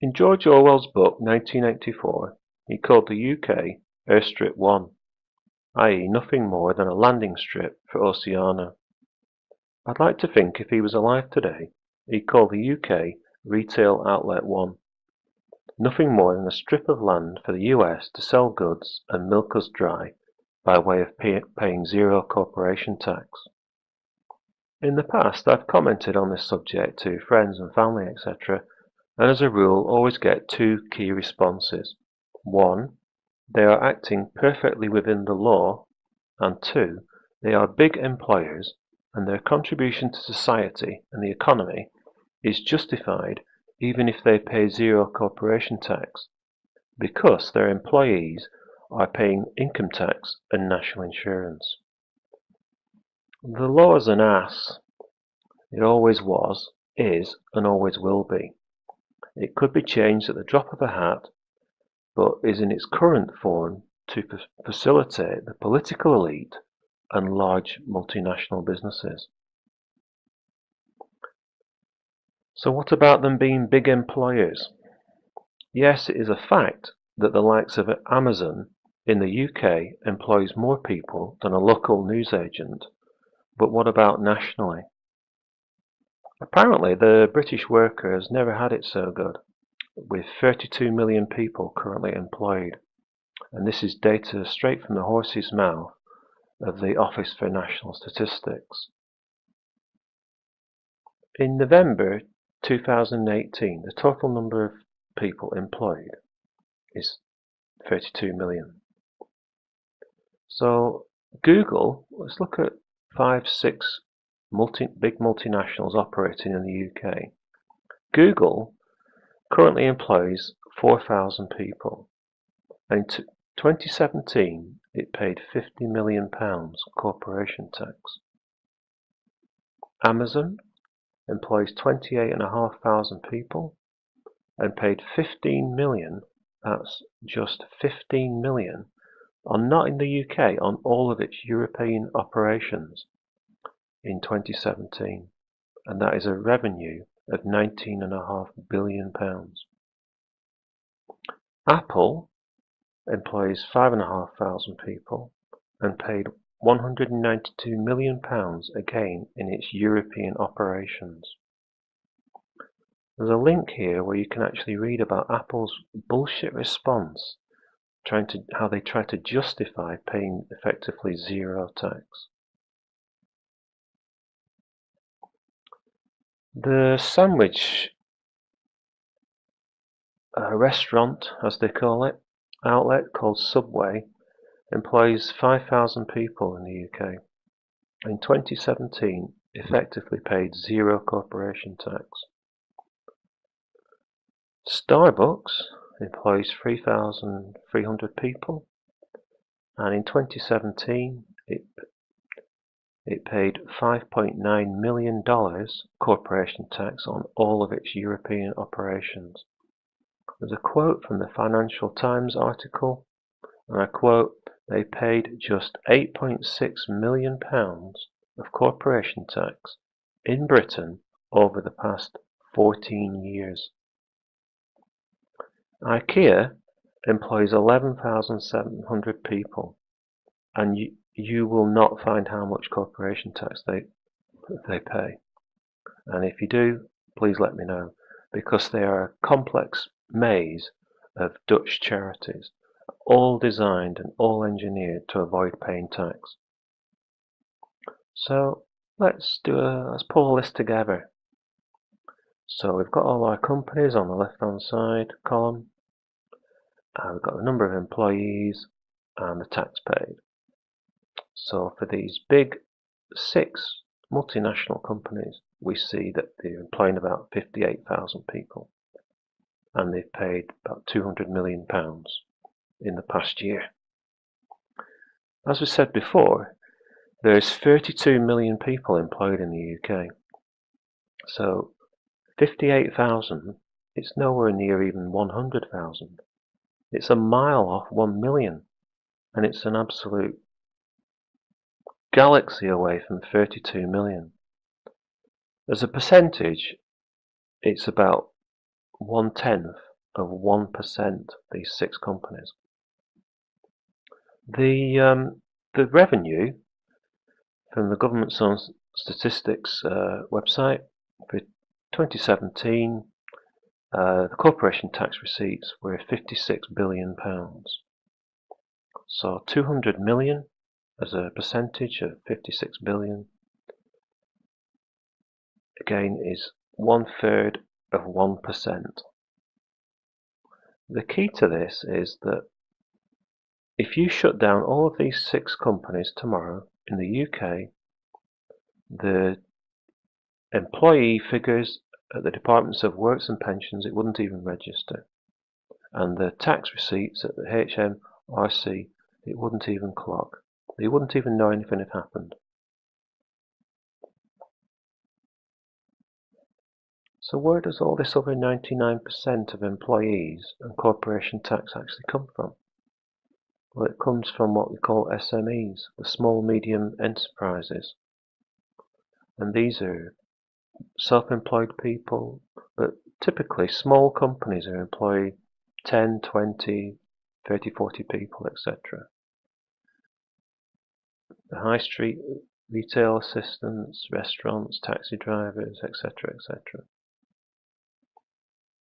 In George Orwell's book 1984, he called the UK Airstrip 1, i.e. nothing more than a landing strip for Oceania. I'd like to think if he was alive today, he'd call the UK Retail Outlet 1, nothing more than a strip of land for the US to sell goods and milk us dry by way of paying zero corporation tax. In the past, I've commented on this subject to friends and family, etc., and as a rule always get two key responses. One, they are acting perfectly within the law, and two, they are big employers and their contribution to society and the economy is justified even if they pay zero corporation tax, because their employees are paying income tax and national insurance. The law is an ass. It always was, is, and always will be. It could be changed at the drop of a hat, but is in its current form to facilitate the political elite and large multinational businesses. So what about them being big employers? Yes, it is a fact that the likes of Amazon in the UK employs more people than a local newsagent, but what about nationally? Apparently the British worker has never had it so good, with 32 million people currently employed, and this is data straight from the horse's mouth of the Office for National Statistics. In November 2018, the total number of people employed is 32 million. So Google, let's look at 5-6 big multinationals operating in the UK. Google currently employs 4,000 people, and in 2017 it paid £50 million corporation tax. Amazon employs 28,500 people and paid 15 million, that's just 15 million, not in the UK, on all of its European operations in 2017, and that is a revenue of £19.5 billion. Apple employs 5,500 people and paid £192 million again in its European operations. There's a link here where you can actually read about Apple's bullshit response, how they try to justify paying effectively zero tax. The sandwich restaurant, as they call it, outlet called Subway, employs 5,000 people in the UK. In 2017, effectively paid zero corporation tax. Starbucks employs 3,300 people, and in 2017 it paid $5.9 million corporation tax on all of its European operations. There's a quote from the Financial Times article, and I quote, "They paid just £8.6 million of corporation tax in Britain over the past 14 years. IKEA employs 11,700 people, and you will not find how much corporation tax they pay. And if you do, please let me know, because they are a complex maze of Dutch charities, all designed and all engineered to avoid paying tax. So let's pull a list together. So we've got all our companies on the left hand side column. We've got the number of employees and the tax paid. So for these big 6 multinational companies, we see that they're employing about 58,000 people, and they've paid about £200 million in the past year. As we said before, there's 32 million people employed in the UK. So 58,000, it's nowhere near even 100,000. It's a mile off 1 million, and it's an absolute galaxy away from 32 million. As a percentage, it's about 1/10 of 1%, these 6 companies. The revenue from the government's own statistics website for 2017, the corporation tax receipts were £56 billion. So 200 million as a percentage of 56 billion, again, is 1/3 of 1%. The key to this is that if you shut down all of these 6 companies tomorrow in the UK, the employee figures at the Departments of Works and Pensions, it wouldn't even register. And the tax receipts at the HMRC, it wouldn't even clock. They wouldn't even know anything had happened. So where does all this other 99% of employees and corporation tax actually come from? Well, it comes from what we call SMEs, the small medium enterprises. And these are self-employed people, but typically small companies who employ 10, 20, 30, 40 people, etc. The high street retail assistants, restaurants, taxi drivers, etc., etc.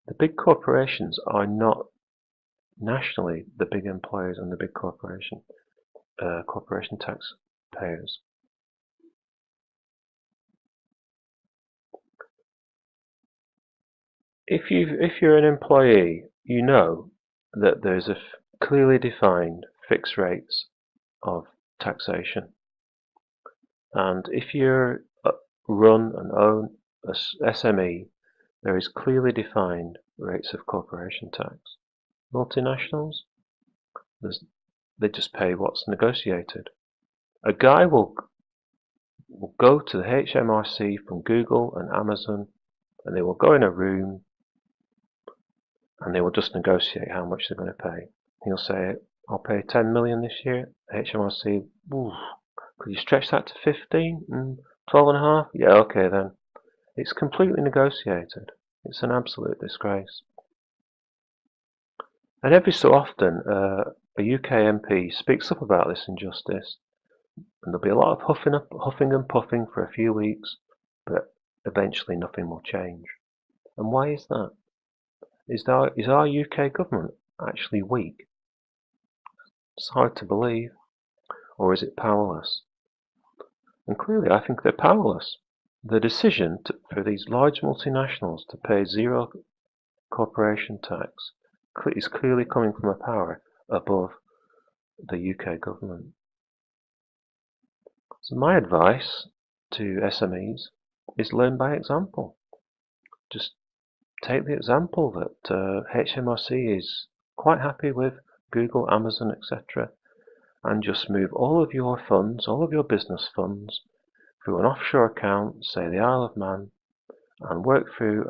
The big corporations are not nationally the big employers and the big corporation tax payers. If you're an employee, you know that there's a clearly defined fixed rates of taxation, and if you run and own a SME, there is clearly defined rates of corporation tax. Multinationals, they just pay what's negotiated. A guy will go to the HMRC from Google and Amazon, and they will go in a room and they will just negotiate how much they're going to pay. He'll say, I'll pay 10 million this year. HMRC, could you stretch that to 15? 12 and a half? Yeah, okay then. It's completely negotiated. It's an absolute disgrace. And every so often, a UK MP speaks up about this injustice, and there'll be a lot of huffing and puffing for a few weeks, but eventually nothing will change. And why is that? Is our UK government actually weak? It's hard to believe. Or is it powerless? And clearly I think they're powerless. The decision for these large multinationals to pay zero corporation tax is clearly coming from a power above the UK government. So my advice to SMEs is learn by example. Just take the example that HMRC is quite happy with Google, Amazon, etc. and just move all of your funds, all of your business funds, through an offshore account, say the Isle of Man, and work through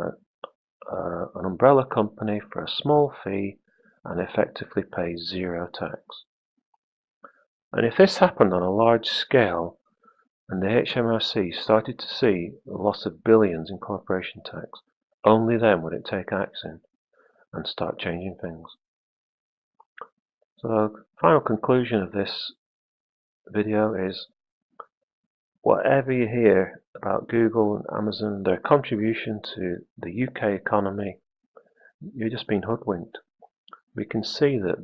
an umbrella company for a small fee and effectively pay zero tax. And if this happened on a large scale, and the HMRC started to see the loss of billions in corporation tax, only then would it take action and start changing things. So the final conclusion of this video is, whatever you hear about Google and Amazon, their contribution to the UK economy, you're just being hoodwinked. We can see that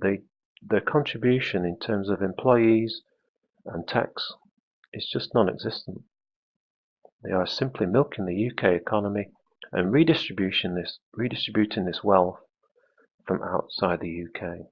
their contribution in terms of employees and tax is just non-existent. They are simply milking the UK economy and redistributing this wealth from outside the UK.